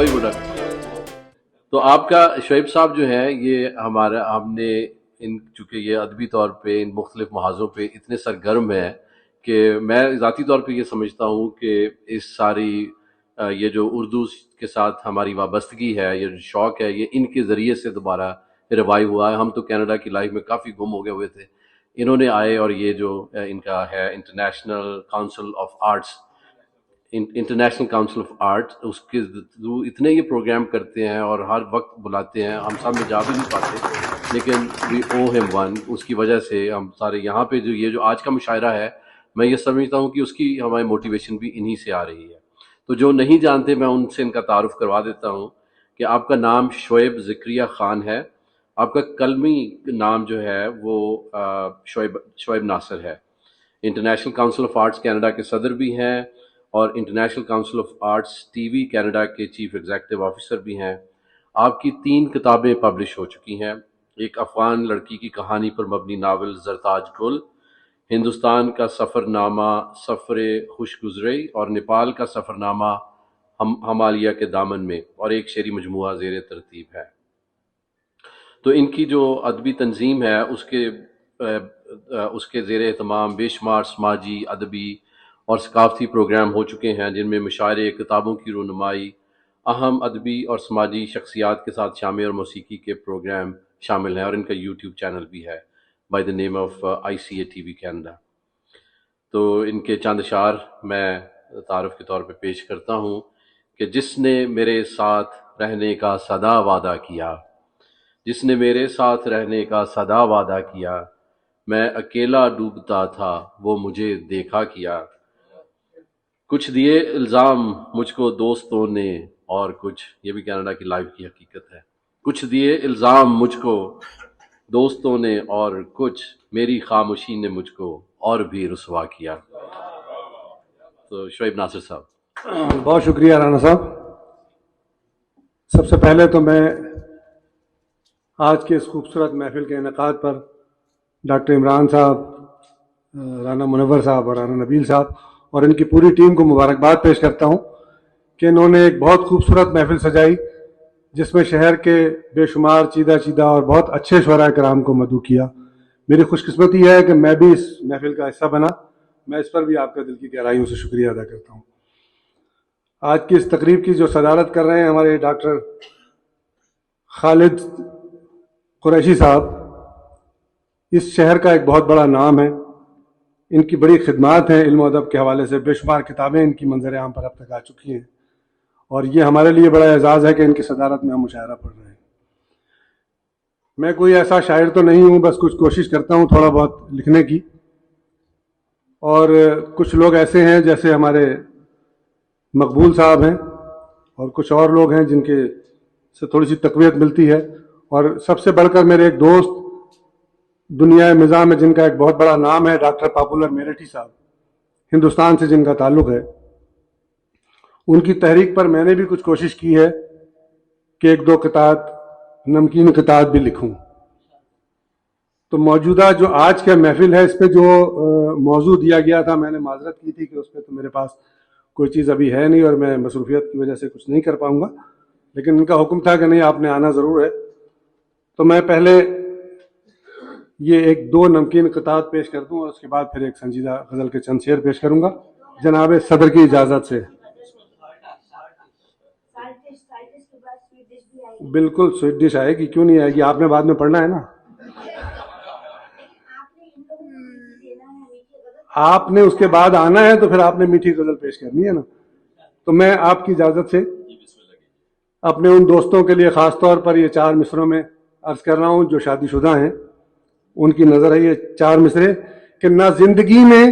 وہی بولا. تو آپ کا شعیب صاحب جو ہے یہ ہم نے ان چونکہ یہ ادبی طور پہ ان مختلف محاذوں پہ اتنے سرگرم ہیں کہ میں ذاتی طور پہ یہ سمجھتا ہوں کہ اس ساری یہ جو اردو کے ساتھ ہماری وابستگی ہے، یہ جو شوق ہے، یہ ان کے ذریعے سے دوبارہ ریوائیو ہوا ہے. ہم تو کینیڈا کی لائف میں کافی گم ہو گئے ہوئے تھے، انہوں نے آئے اور یہ جو ان کا ہے international council of arts, international council of art, اس کے تھرو اتنے یہ پروگرام کرتے ہیں اور ہر وقت بلاتے ہیں. ہم سب میں جا بھی نہیں پاتے، لیکن وی او ہم ون. اس کی وجہ سے ہم سارے یہاں پہ جو آج کا مشاعرہ ہے، میں یہ سمجھتا ہوں کہ اس کی ہماری موٹیویشن بھی انہی سے آ رہی ہے. تو جو نہیں جانتے میں ان سے ان کا تعارف کروا دیتا ہوں کہ آپ کا نام شعیب ذکریہ خان ہے. آپ کا قلمی نام جو ہے وہ شعیب ناصر ہے. International council of arts Canada کے صدر بھی ہیں اور international council of arts T V Canada کے چیف ایگزیکٹو آفیسر بھی ہیں. آپ کی 3 کتابیں پبلش ہو چکی ہیں. ایک افغان لڑکی کی کہانی پر مبنی ناول زرتاج گل، ہندوستان کا سفر نامہ سفر خوش گزری اور نیپال کا سفر نامہ ہمالیہ کے دامن میں، اور ایک شعری مجموعہ زیر ترتیب ہے. تو ان کی جو ادبی تنظیم ہے اس کے زیر اہتمام بے شمار سماجی، ادبی اور ثقافتی پروگرام ہو چکے ہیں، جن میں مشاعرے، کتابوں کی رونمائی، اہم ادبی اور سماجی شخصیات کے ساتھ شامل اور موسیقی کے پروگرام شامل ہیں. اور ان کا یوٹیوب چینل بھی ہے by the name of ICA TV Canada. تو ان کے چند اشعار میں تعارف کے طور پہ پیش کرتا ہوں کہ جس نے میرے ساتھ رہنے کا سدا وعدہ کیا، جس نے میرے ساتھ رہنے کا سدا وعدہ کیا، میں اکیلا ڈوبتا تھا وہ مجھے دیکھا کیا. کچھ دیے الزام مجھ کو دوستوں نے اور کچھ، یہ بھی کینیڈا کی لائف کی حقیقت ہے، کچھ دیے الزام مجھ کو دوستوں نے اور کچھ میری خاموشی نے مجھ کو اور بھی رسوا کیا. تو شعیب ناصر صاحب. بہت شکریہ رانا صاحب. سب سے پہلے تو میں آج کے اس خوبصورت محفل کے انعقاد پر ڈاکٹر عمران صاحب، رانا منور صاحب اور رانا نبیل صاحب اور ان کی پوری ٹیم کو مبارکباد پیش کرتا ہوں کہ انہوں نے ایک بہت خوبصورت محفل سجائی جس میں شہر کے بے شمار چیدہ اور بہت اچھے شعراء کرام کو مدعو کیا. میری خوش قسمتی ہے کہ میں بھی اس محفل کا حصہ بنا. میں اس پر بھی آپ کا دل کی گہرائیوں سے شکریہ ادا کرتا ہوں. آج کی اس تقریب کی جو صدارت کر رہے ہیں ہمارے ڈاکٹر خالد قریشی صاحب، اس شہر کا ایک بہت بڑا نام ہے. ان کی بڑی خدمات ہیں علم و ادب کے حوالے سے، بے شمار کتابیں ان کی منظر عام پر اب تک آ چکی ہیں، اور یہ ہمارے لیے بڑا اعزاز ہے کہ ان کی صدارت میں ہم مشاعرہ پڑھ رہے ہیں. میں کوئی ایسا شاعر تو نہیں ہوں، بس کچھ کوشش کرتا ہوں تھوڑا بہت لکھنے کی. اور کچھ لوگ ایسے ہیں جیسے ہمارے مقبول صاحب ہیں اور کچھ اور لوگ ہیں جن کے سے تھوڑی سی تقویت ملتی ہے، اور سب سے بڑھ کر میرے ایک دوست دنیا مزاح میں جن کا ایک بہت بڑا نام ہے، ڈاکٹر پاپولر میرٹھی صاحب، ہندوستان سے جن کا تعلق ہے. ان کی تحریک پر میں نے بھی کچھ کوشش کی ہے کہ 1-2 قطعات، نمکین قطعات بھی لکھوں. تو موجودہ جو آج کا محفل ہے اس پہ جو موضوع دیا گیا تھا، میں نے معذرت کی تھی کہ اس پہ تو میرے پاس کوئی چیز ابھی ہے نہیں اور میں مصروفیت کی وجہ سے کچھ نہیں کر پاؤں گا، لیکن ان کا حکم تھا کہ نہیں آپ نے آنا ضرور ہے. تو میں پہلے یہ 1-2 نمکین قطعات پیش کر دوں اور اس کے بعد پھر ایک سنجیدہ غزل کے چند شعر پیش کروں گا جناب صدر کی اجازت سے. بالکل سویٹ ڈش آئے گی، کیوں نہیں آئے گی، آپ نے بعد میں پڑھنا ہے نا. آپ نے اس کے بعد آنا ہے تو پھر آپ نے میٹھی غزل پیش کرنی ہے نا. تو میں آپ کی اجازت سے اپنے ان دوستوں کے لیے خاص طور پر یہ 4 مصروں میں عرض کر رہا ہوں جو شادی شدہ ہیں. ان کی نظر ہے یہ 4 مصرے کہ نہ زندگی میں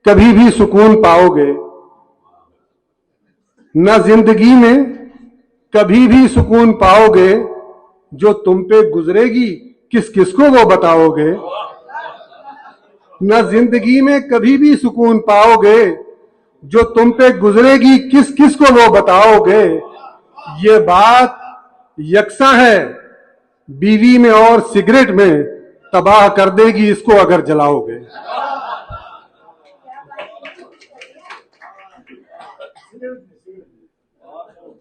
کبھی بھی سکون پاؤ گے، نہ زندگی میں کبھی بھی سکون پاؤ گے، جو تم پہ گزرے گی کس کس کو وہ بتاؤ گے. نہ زندگی میں کبھی بھی سکون پاؤ گے، جو تم پہ گزرے گی کس کس کو وہ بتاؤ گے. یہ بات یکساں ہے بیوی میں اور سگریٹ میں، تباہ کر دے گی اس کو اگر جلاؤ گے.